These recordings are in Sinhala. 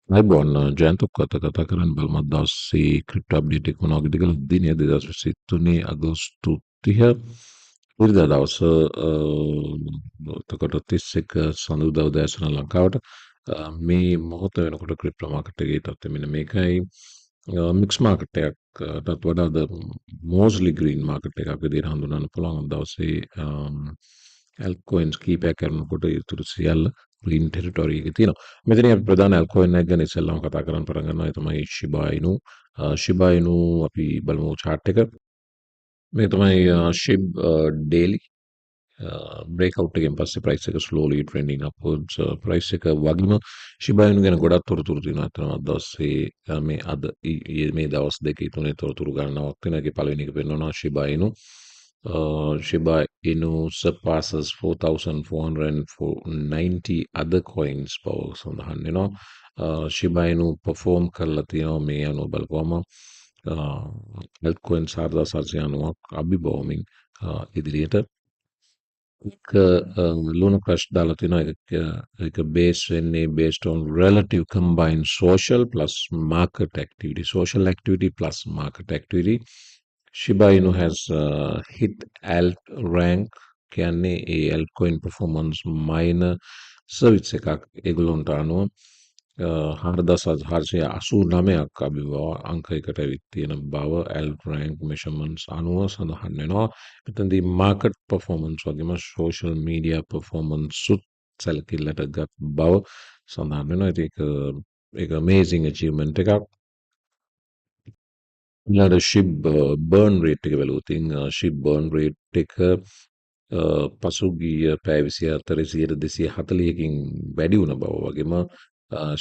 අයිබෝන් ජයන්ත ඔක්කොත් කතා කරන්න බලමු දවසේ ක්‍රිප්ටෝ අප්ඩේට් එක මොනවද කියලා දිනේ 2023 අගෝස්තු 30 ඉරිදා දවස එතකොට 31 සඳුදා උදෑසන ලංකාවට මේ මොහොත වෙනකොට ක්‍රිප්ටෝ මාකට් එකේ තත්ත්වය මෙන්න මේකයි මික්ස් මාකට් එකටත් වඩා මෝස්ලි ග්‍රීන් මාකට් එකක් විදිහට හඳුනන්න පුළුවන් දවසේ altcoins කීපයක් කරනකොට ඉතුරු සියල්ල green territory එකේ තියෙනවා. මෙතන අපි ප්‍රධාන altcoin එක ගැන ඉස්සෙල්ලාම කතා කරන්න පටන් ගන්නවා. ඒ තමයි Shiba Inu. Shiba Inu අපි බලමු chart එක. මේ තමයි SHIB daily breakout එකෙන් පස්සේ price එක slowly trending upwards price එක වගේම Shiba Inu ගැන ගොඩක් තොරතුරු තියෙනවා. අතන දවසේ මේ අද මේ දවස් දෙකේ තුනේ තොරතුරු ගණනාවක් තියෙනවා. ඒකේ පළවෙනි එක පෙන්වනවා Shiba Inu. Shiba Inu surpasses 4,490 other coins බව සඳහන් වෙනවා. Shiba Inu perform කරලා තියෙනවා මේ අනුව බලපුවම altcoins 4,790ක් අභිබවමින් ඉදිරියට එක ලුණ ක්‍රෂ් දාලා තිනවා එක බේස් වෙන්නේ based on relative combined social plus market activity plus market activity Shiba Inu has hit alt rank කියන්නේ ඒ altcoin performance minor service එකක් ඒගොල්ලොන්ට අනුව 4,489ක් අභිබව අංකයකට ඇවිත් තියෙන බව alt rank measurements අනුව සඳහන් වෙනවා. මෙතනදී market performance වගේම social media performance සුත් සැලකිල්ලට ගත් බව සඳහන් වෙනවා. ඒක amazing achievement එකක්. ඊළඟට SHIB burn rate එක බැලුවොත් SHIB burn rate එක පසුගිය පැය 24 240කින් වැඩි වුණ බව වගේම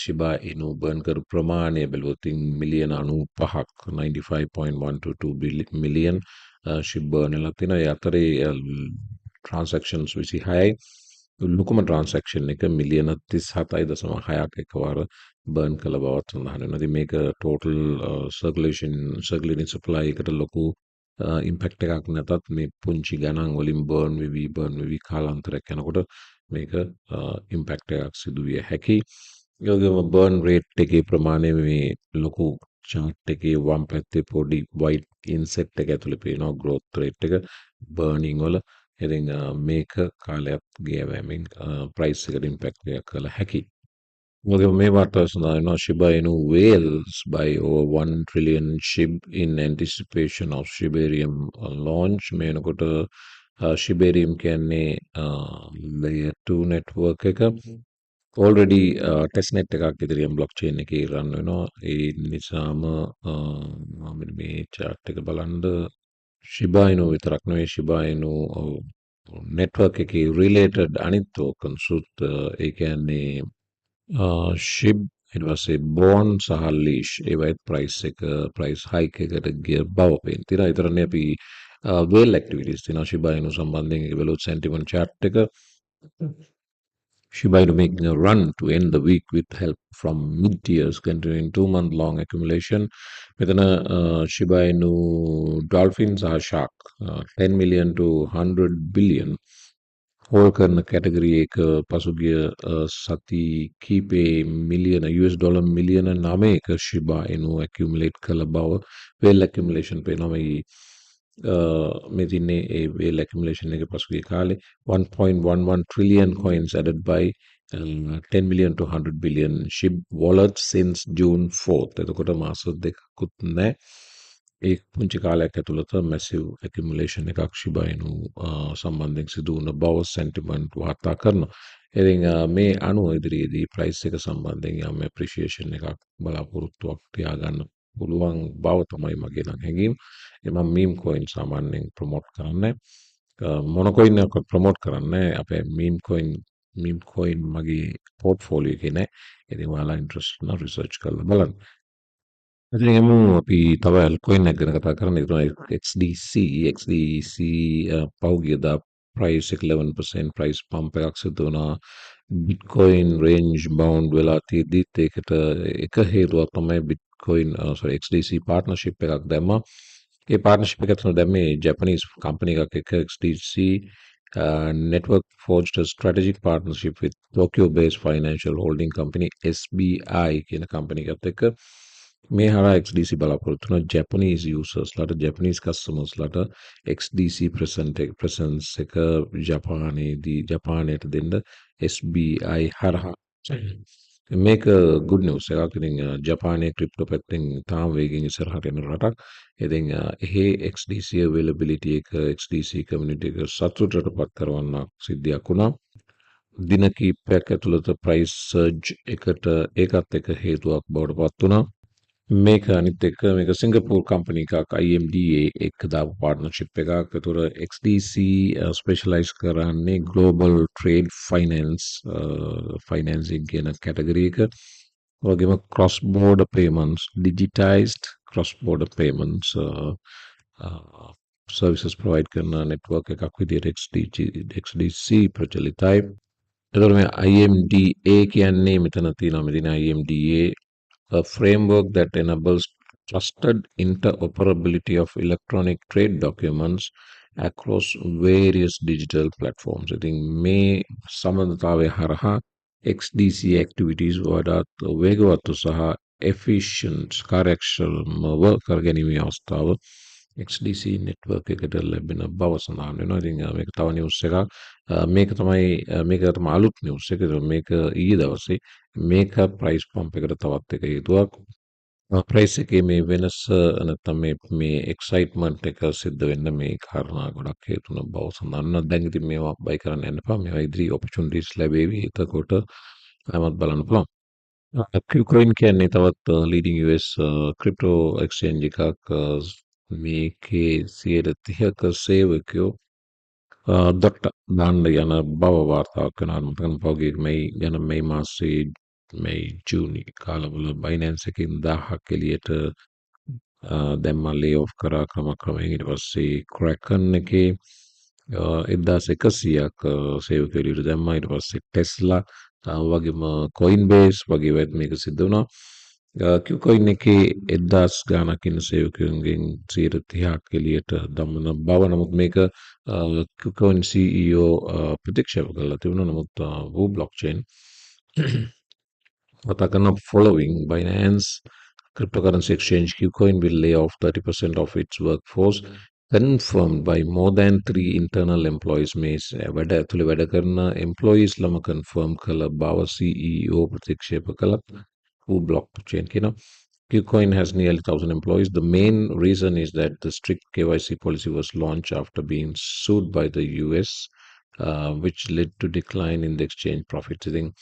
Shiba Inu burn කරු ප්‍රමාණය බැලුවොත් මිලියන 95ක් 95.122 මිලියන් SHIB burn වෙලා තිනවා. ඒ අතරේ transactions 26යි ලොකුම transaction එක මිලියන 37.6ක් එකවර බර්න් කළ බවත් සඳහන් වෙනවා. ඉතින් මේක total circulating supply එකට ලොකු ඉම්පැක්ට් එකක් නැතත් මේ පුංචි ගණන් වලින් බර්න් වෙවි කාලාන්තරයක් යනකොට මේක ඉම්පැක්ට් එකක් සිදු විය හැකියි. ඒ වගේම බර්න් රේට් එකේ ප්‍රමාණය මේ ලොකු chart එකේ වම් පැත්තේ පොඩි white inset එක ඇතුලේ පේනවා growth rate එක burning වල. ඉතින් මේක කාලයක් ගියවමින් price එකට impact එකක් කළ හැකියි. වගේම මේවට සඳහන් වෙනවා Shiba Inu whales by over 1 trillion SHIB in anticipation of Shibarium launch. මේ වෙනකොට Shibarium කියන්නේ layer 2 network එක already testnet එකක් ඉදිරියෙන් blockchain එකේ run වෙනවා. ඒ නිසාම මෙන්න මේ chart එක බලන්න Shiba Inu විතරක් නෙවෙයි Shiba Inu network එකේ related අනිත් tokens උත් ඒ කියන්නේ SHIB ඊට පස්සේ bond සහ leash ඒවයිත් price hike එකට ගිය බව පේන තියෙනවා. ඊතරනේ අපි whale activities තියෙනවා Shiba Inu සම්බන්ධයෙන් ඒක බලුවොත් sentiment chart එක Shiba Inu making a run to end the week with help from mid-tiers continuing 2-month-long accumulation. මෙතන Shiba Inu dolphins are shark 10 million to 100 billion hall කරන කැටගරි එක පසුගිය සති කීපේ මිලියන US ඩොලර් මිලියන 9ක Shiba Inu accumulate කළ බව whale accumulation පේනවා මේ තින්නේ ඒ whale accumulation එක පසුගිය කාලේ 1.11 trillion coins added by 10 million to 100 billion SHIB wallets since June 4th. එතකොට මාස දෙකකුත් නැහැ. ඒ පුංචි කාලයක් ඇතුළත මැසිව් ඇකියුමුලේෂන් එකක් Shiba Inu සම්බන්ධයෙන් සිදු වුණ බව සෙන්ටිමන්ට් වාර්තා කරනවා. ඉතින් මේ අනුව ඉදිරියේදී ප්‍රයිස් එක සම්බන්ධයෙන් යම් ඇප්‍රීෂিয়েෂන් එකක් බලාපොරොත්තුවක් තියාගන්න පුළුවන් බව තමයි මගේ නම් හැඟීම. මම මීම් කොයින් සාමාන්‍යයෙන් ප්‍රොමෝට් කරන්නේ මොන කොයින් එකක් ප්‍රොමෝට් කරන්නේ අපේ මීම් කොයින් මගේ පෝර්ට්ෆෝලියෝ එකේ නැහැ. ඉතින් ඔයාලා ඉන්ට්‍රස්ට් නම් රිසර්ච් කරලා බලන්න. ඉතින් එමු අපි තව altcoin එක ගැන කතා කරන්න. ඒක XDC පෞගියදා price එක 11% price pump එකක් සිදු වුණා. Bitcoin range bound වෙලා තියෙද්දිත් ඒකට එක හේතුවක් තමයි XDC partnership එකක් දැම්මා. ඒ partnership එක ඇතුළත දැම්මේ Japanese company එකක් එක්ක XDC network forged a strategic partnership with Tokyo-based financial holding company SBI කියන company එකත් එක්ක මේ හරහා XDC බලාපොරොත්තු වෙන Japanese users ලට Japanese customers ලට XDC presence එක ජපානයේදී ජපානයට දෙන්න SBI හරහා මේක good news එකක්. ඉතින් ජපානයේ ක්‍රිප්ටෝ පැත්තෙන් තාම වේගෙන් ඉස්සරහට එන රටක්. ඉතින් එහි XDC availability එක XDC community එක සතුටටපත් කරවන්නක් සිද්ධියක් වුණා. දින කිහිපයක් ඇතුළත price surge එකට ඒකත් එක හේතුවක් බවට පත් වුණා. මේක අනිත් එක්ක මේක සිංගප්පූර් කම්පැනි එකක් IMDA එක්ක දාපු පාර්ට්නර්ෂිප් එකක්. ඒතර XDC ස්පෙෂලායිස් කරන්නේ global trade finance financing කියන කැටගරි එක. වගේම cross border payments, digitized cross border payments services provide කරන network එකක් විදියට XDC ප්‍රචලිතයි. එතකොට මේ IMDA කියන්නේ මෙතන තියෙනවා මෙදින IMDA a framework that enables trusted interoperability of electronic trade documents across various digital platforms. I think මේ සම්බන්ධතාවය හරහා XDC activities වඩාත් වේගවත් සහ efficient කාර්යක්ෂමව කරගැනීමේ අවස්ථාව XDC network එකට ලැබෙන බව සඳහන් වෙනවා. ඉතින් මේක තව නිවුස් එකක්. මේක තමයි අලුත් නිවුස් එක. මේක ඊයේ දවසේ මේක ප්‍රයිස් පම්ප් එකට තවත් එක හේතුවක්. ප්‍රයිස් එකේ මේ වෙනස නැත්නම් මේ එක්සයිට්මන්ට් එක සිද්ධ වෙන්න මේ කාරණා ගොඩක් හේතු වෙන බව සඳහන් වෙනවා. දැන් ඉතින් මේවා බයි කරන්න යන්න එපා. මේවා ඉදිරි ඔපචුනිටිස් ලැබෙවි. එතකොට ආමත් බලන්න පුළුවන්. Qcoin කියන්නේ තවත් leading US crypto exchange එකක්. මේකේ 30%ක සේවකයෝ දොට්ට දාන්න යන බව වාර්තාවක් වෙනවා. මතකන පහුගිය මේ මාසයේ මේ ජූනි කාලවල Binance එකකින් 1000ක් එළියට දැම්මා ලේ ඔෆ් කරා ක්‍රමක්‍රමයෙන්. ඊට පස්සේ Kraken එකේ 1100ක් සේවකයෝ එළියට දැම්මා. ඊට පස්සේ Tesla වගේම Coinbase වගේ වැඩ මේක සිද්ධ වුණා. Qcoin එකේ 1000 ගාණක් ඉන්න සේවකයන්ගෙන් 30%ක් එළියට දමන බව. නමුත් මේක Qcoin CEO ප්‍රතික්ෂේප කළා තිබුණා. නමුත් Wu blockchain following Binance cryptocurrency exchange Qcoin will lay off 30% of its workforce confirmed by more than 3 internal employees. මේ වැඩ ඇතුලේ වැඩ කරන employees ළම confirm කළ බව CEO ප්‍රතික්ෂේප කළා. Who blockchain කියනවා. Qcoin has nearly 1,000 employees. The main reason is that the strict KYC policy was launched after being sued by the US, which led to decline in the exchange profits. I think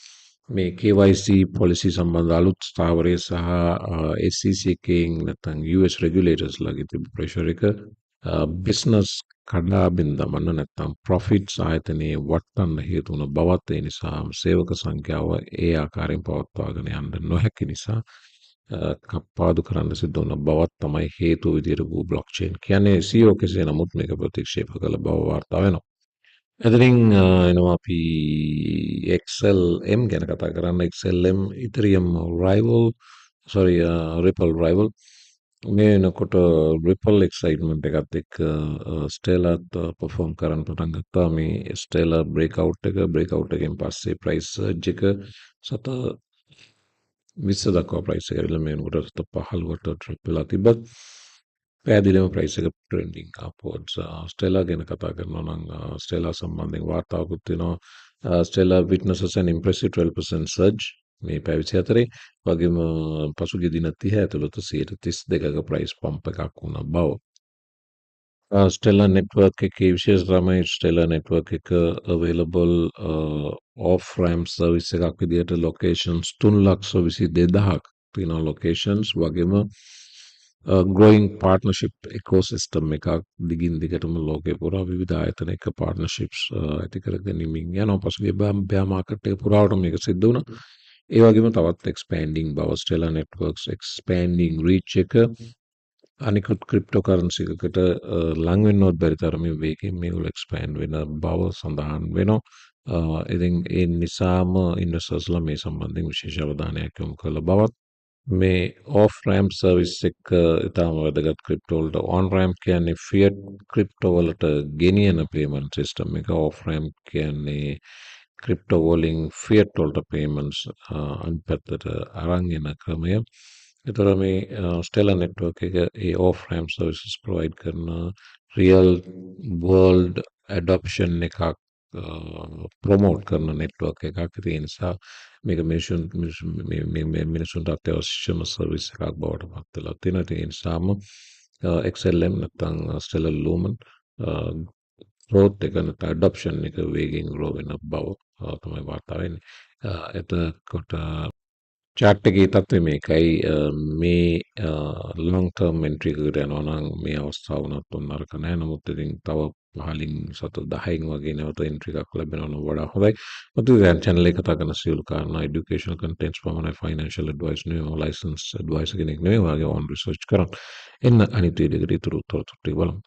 මේ KYC policy සම්බන්ධ අලුත් ස්ථාවරය සහ SEC එකෙන් නැත්නම් US regulators ලගේ තිබු ප්‍රෙෂර් එක business කඩා බින්දමන්න නැත්නම් profits ආයතනයේ වටන්න හේතු වුණ බවත් ඒ නිසා සේවක සංඛ්‍යාව ඒ ආකාරයෙන් පවත්වාගෙන යන්න නොහැකි නිසා කප්පාදු කරන්න සිද්ධ වුණ බවත් තමයි හේතුව විදියට Wu blockchain කියන්නේ. CEO කෙසේ නමුත් මේක ප්‍රතික්ෂේප කළ බව වාර්තා වෙනවා. එතනින් එනවා අපි XLM ගැන කතා කරන්න. XLM Ethereum Ripple rival මේ වෙනකොට Ripple excitement එකත් එක්ක Stellarත් perform කරන්න පටන් ගත්තා. මේ Stellar breakout එකෙන් පස්සේ price surge එක 20 දක්වා price එක ඇවිල්ලා මේ වෙනකොට 15ට drop වෙලා තිබ්බත් පැහැදිලිවම price එක trending upwards. Stellar ගැන කතා කරනවා නම් Stellar සම්බන්ධයෙන් වාර්තාවකුත් වෙනවා. Stellar witnesses an impressive 12% surge මේ පැය 24 වගේම පසුගිය දින 30 ඇතුළත 132ක price pump එකක් වුණා බව. Stellar network එකේ විශේෂ තමයි Stellar network එක available off ramp service එකක් විදියට locations 3,22,000ක් තියෙන locations වගේම growing partnership ecosystem එකක් දිගින් දිගටම ලෝකේ පුරා විවිධ ආයතන එක්ක partnerships ඇති කර ගැනීමෙන් යනවා. පසුගිය bear market එක පුරාවට මේක සිද්ධ වුණා. ඒ වගේම තවත් expanding බව Stellar networks expanding reach එක අනිකුත් cryptocurrency එකකට ලං වෙන්නවත් බැරි තරමින් වේගයෙන් මේගොල්ලෝ expand වෙන බව සඳහන් වෙනවා. ඉතින් ඒ නිසාම investors ලා මේ සම්බන්ධයෙන් විශේෂ අවධානයක් යොමු කළ බවත් මේ ඕෆ් රෑම්ප් සර්විස් එක ඉතාම වැදගත් ක්‍රිප්ටෝවලට. ඔන් රෑම්ප් කියන්නේ ෆියට් ක්‍රිප්ටෝවලට ගෙනියන පේමන්ට් සිස්ටම් එක. ඕෆ් රෑම්ප් කියන්නේ ක්‍රිප්ටෝ වලින් ෆියට් වලට පේමන්ට්ස් අනිත් පැත්තට අරන් එන ක්‍රමය. ඒතර මේ ස්ටෙලා නෙට්වර්ක් එක ඒ ඕෆ් රෑම්ප් සර්විසස් ප්‍රොවයිඩ් කරන රියල් වර්ල්ඩ් ඇඩොප්ෂන් එකක් ප්‍රොමෝට් කරන නෙට්වර්ක් එකක්. ඒ නිසා මේක මිනිසුන්ට අත්‍යවශ්‍යම සර්විස් එකක් බවට පත් වෙලා තියෙනවා. ඒ නිසාම XLM නැත්නම් ස්ටෙලර් ලූමන් growth එක නැත්නම් adoption එක වේගෙන් grow වෙන බව තමයි වාර්තා වෙන්නේ. එතකොට chart එකේ තත්ත්වය මේකයි. මේ long term entry එකකට යනවා නම් මේ අවස්ථාව වුණත් ඔන්න අරක නැහැ. නමුත් ඉතින් තව 15 සත 10න් වගේ නැවත entry එකක් ලැබෙනවා නම් වඩා හොඳයි. මතු දැන් channel එක කතා කරන සියලු කාරණා educational contents පමණයි, financial advice නෙවෙයි, license advice කෙනෙක් නෙවෙයි. ඔයාගේ own research කරන්න. එන්න අනිත් වීඩියෝ එකට ඉතුරු තොරතුරු ටික බලමු.